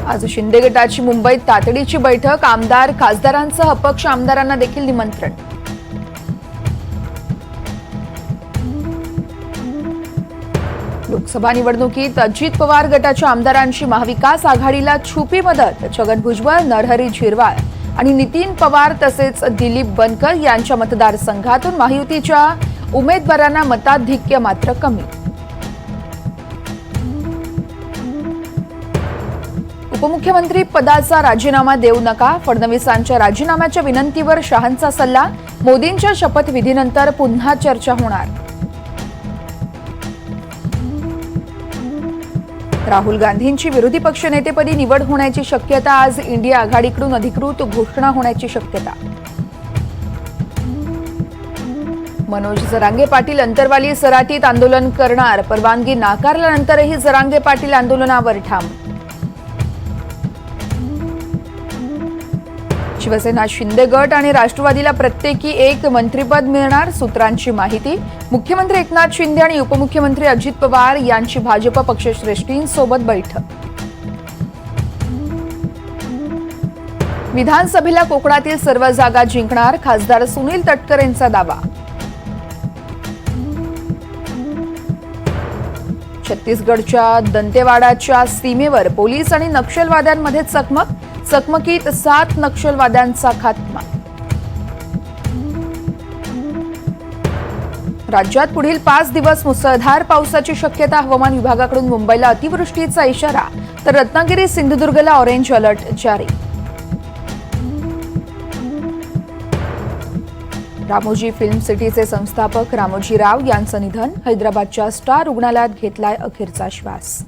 आज शिंदे गटाची मुंबईत तातडीची बैठक, आमदार खासदारांसह अपक्ष आमदारांना देखील निमंत्रण. लोकसभा निवडणुकीत अजित पवार गटाच्या आमदारांची महाविकास आघाडीला छुपी मदत. छगन भुजबळ, नरहरी झिरवाळ आणि नितीन पवार तसेच दिलीप बनकर यांच्या मतदारसंघातून महायुतीच्या उमेदवारांना मताधिक्य मात्र कमी. उपमुख्यमंत्री पदाचा राजीनामा देऊ नका. फडणवीसांच्या राजीनाम्याच्या विनंतीवर शहांचा सल्ला. मोदींच्या शपथविधीनंतर पुन्हा चर्चा होणार. राहुल गांधींची विरोधी पक्षनेतेपदी निवड होण्याची शक्यता. आज इंडिया आघाडीकडून अधिकृत घोषणा होण्याची शक्यता. मनोज जरांगे पाटील अंतरवाली सराटीत आंदोलन करणार. परवानगी नाकारल्यानंतरही जरांगे पाटील आंदोलनावर ठाम. शिवसेना शिंदे गट आणि राष्ट्रवादीला प्रत्येकी एक मंत्रिपद मिळणार. सूत्रांची माहिती. मुख्यमंत्री एकनाथ शिंदे आणि उपमुख्यमंत्री अजित पवार यांची भाजप पक्षश्रेष्ठींसोबत बैठक. विधानसभेला कोकणातील सर्व जागा जिंकणार. खासदार सुनील तटकरे यांचा दावा. छत्तीसगडच्या दंतेवाडाच्या सीमेवर पोलीस आणि नक्षलवाद्यांमध्ये चकमक. चकमकीत 7 नक्षलवाद्यांचा खात्मा. राज्यात पुढील 5 दिवस मुसळधार पावसाची शक्यता. हवामान विभागाकडून मुंबईला अतिवृष्टीचा इशारा, तर रत्नागिरी सिंधुदुर्गला ऑरेंज अलर्ट जारी. रामोजी फिल्म सिटीचे संस्थापक रामोजी राव यांचं निधन. हैदराबादच्या स्टार रुग्णालयात घेतलाय अखेरचा श्वास.